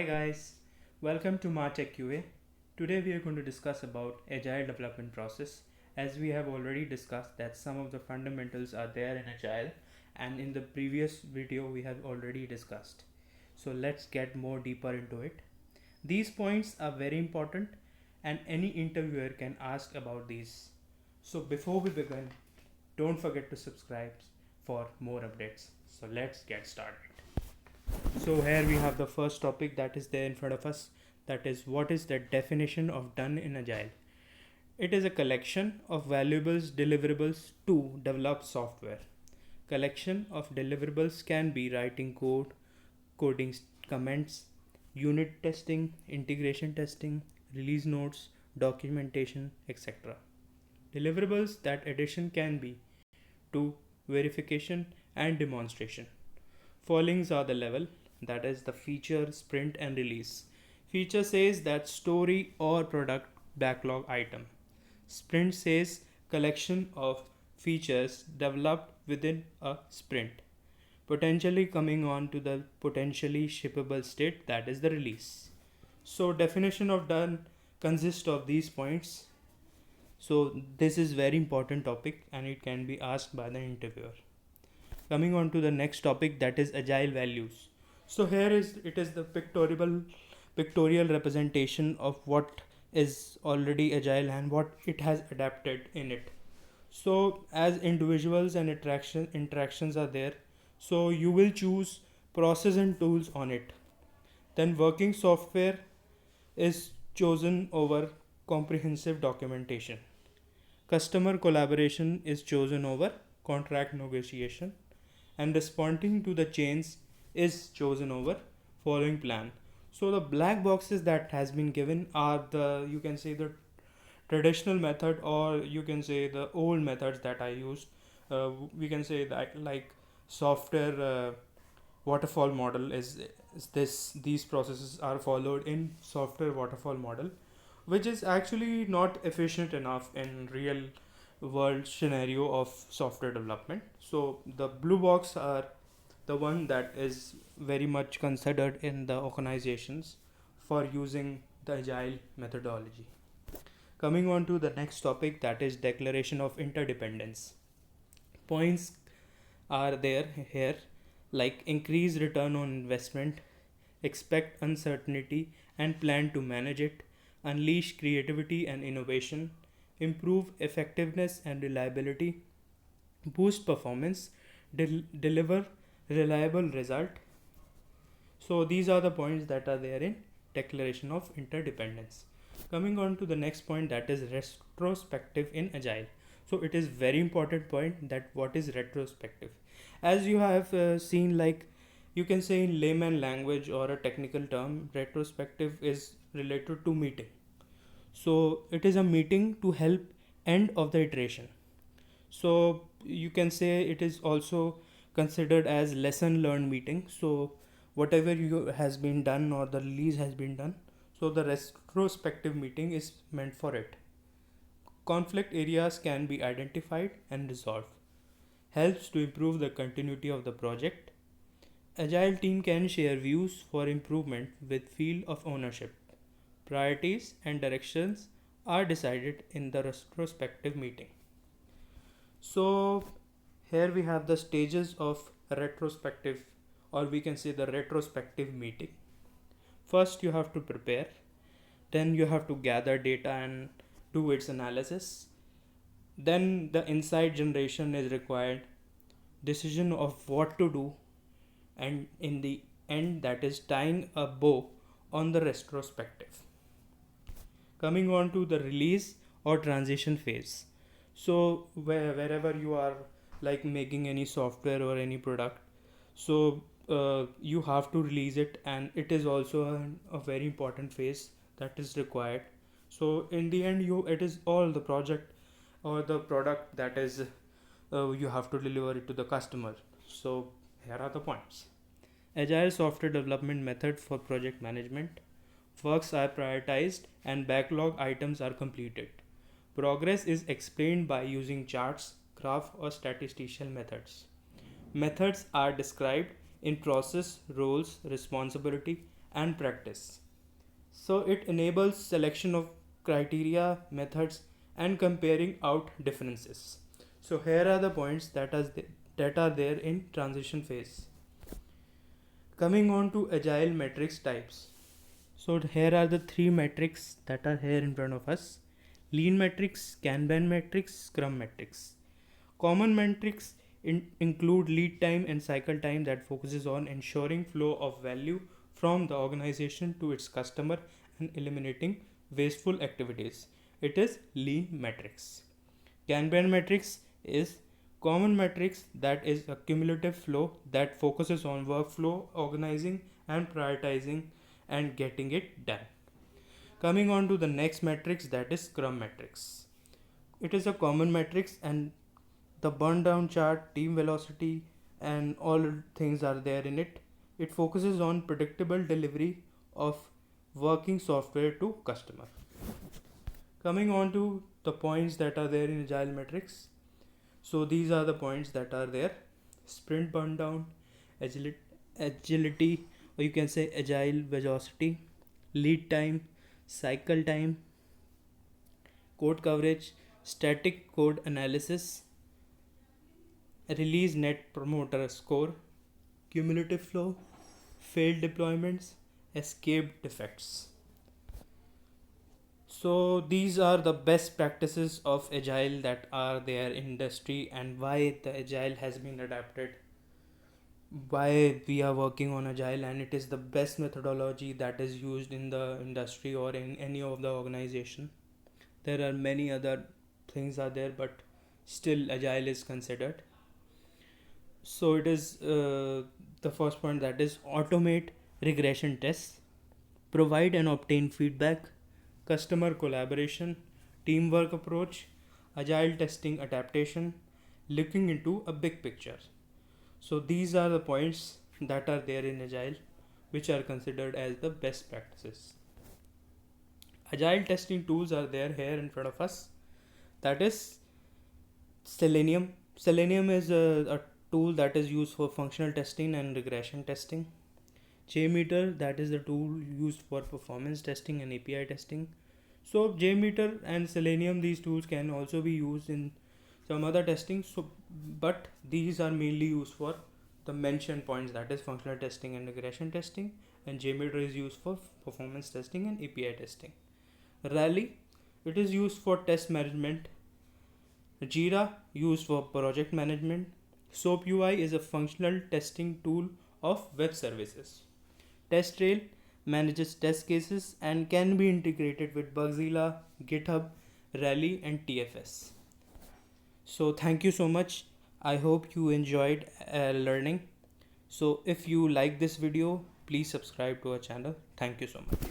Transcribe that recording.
Hi guys, welcome to Martech QA. Today we are going to discuss about agile development process. As we have already discussed that some of the fundamentals are there in agile, and in the previous video we have already discussed. So let's get more deeper into it. These points are very important and any interviewer can ask about these. So before we begin, don't forget to subscribe for more updates. So let's get started. So here we have the first topic that is there in front of us, that is what is the definition of done in agile. It is a collection of valuables deliverables to develop software. Collection of deliverables can be writing code, coding comments, unit testing, integration testing, release notes, documentation, etc. Deliverables that addition can be to verification and demonstration. Followings are the level, that is the feature, sprint, and release. Feature says that story or product backlog item. Sprint says collection of features developed within a sprint, potentially coming on to the potentially shippable state, that is the release. So definition of done consists of these points. So this is very important topic and it can be asked by the interviewer. Coming on to the next topic, that is agile values. So here is it is the pictorial representation of what is already agile and what it has adapted in it. So as individuals and interactions are there, so you will choose process and tools on it. Then working software is chosen over comprehensive documentation. Customer collaboration is chosen over contract negotiation, and responding to the change is chosen over following plan. So the black boxes that has been given are the, you can say, the traditional method, or you can say the old methods that I used. We can say that like software waterfall model is this these processes are followed in software waterfall model, which is actually not efficient enough in real world scenario of software development. So the blue box are the one that is very much considered in the organizations for using the agile methodology. Coming on to the next topic, that is declaration of interdependence. Points are there here, like increase return on investment, expect uncertainty and plan to manage it, unleash creativity and innovation, improve effectiveness and reliability, boost performance, deliver reliable result. So these are the points that are there in declaration of interdependence. Coming on to the next point, that is retrospective in agile. So it is very important point that what is retrospective. As you have seen, like you can say in layman language or a technical term, retrospective is related to meeting. So it is a meeting to help end of the iteration. So you can say it is also considered as lesson learned meeting. So whatever you has been done or the release has been done, so the retrospective meeting is meant for it. Conflict areas can be identified and resolved. Helps to improve the continuity of the project. Agile team can share views for improvement with feel of ownership. Priorities and directions are decided in the retrospective meeting. So here we have the stages of retrospective, or we can say the retrospective meeting. First you have to prepare, then you have to gather data and do its analysis. Then the insight generation is required, decision of what to do, and in the end, that is tying a bow on the retrospective. Coming on to the release or transition phase. So wherever you are like making any software or any product, so you have to release it, and it is also a very important phase that is required. So in the end, it is all the project or the product that is you have to deliver it to the customer. So here are the points. Agile software development method for project management. Works are prioritized and backlog items are completed. Progress is explained by using charts, graph, or statistical methods. Methods are described in process, roles, responsibility, and practice. So it enables selection of criteria, methods, and comparing out differences. So here are the points that are there in transition phase. Coming on to agile metrics types. So here are the three metrics that are here in front of us: lean metrics, Kanban metrics, Scrum metrics. Common metrics include lead time and cycle time that focuses on ensuring flow of value from the organization to its customer and eliminating wasteful activities. It is lean metrics. Kanban metrics is common metrics that is a cumulative flow that focuses on workflow, organizing and prioritizing and getting it done. Coming on to the next metrics, that is Scrum metrics. It is a common metrics, and the burn down chart, team velocity, and all things are there in it. It focuses on predictable delivery of working software to customer. Coming on to the points that are there in agile metrics. So these are the points that are there: sprint burn down, agility, or you can say agile velocity, lead time, cycle time, code coverage, static code analysis, release net promoter score, cumulative flow, failed deployments, escaped defects. So these are the best practices of agile that are there in industry, and why the agile has been adapted, why we are working on agile, and it is the best methodology that is used in the industry or in any of the organization. There are many other things are there, but still agile is considered. So it is the first point, that is automate regression tests, provide and obtain feedback, customer collaboration, teamwork approach, agile testing adaptation, looking into a big picture. So these are the points that are there in agile which are considered as the best practices. Agile testing tools are there here in front of us. That is Selenium. Selenium is a tool that is used for functional testing and regression testing. JMeter, that is the tool used for performance testing and API testing. So JMeter and Selenium, these tools can also be used in some other testing. So, but these are mainly used for the mentioned points, that is functional testing and regression testing, and JMeter is used for performance testing and API testing. Rally, it is used for test management. Jira, used for project management. SOAP UI is a functional testing tool of web services. TestRail manages test cases and can be integrated with Bugzilla, GitHub, Rally, and TFS. So thank you so much. I hope you enjoyed learning. So if you like this video, please subscribe to our channel. Thank you so much.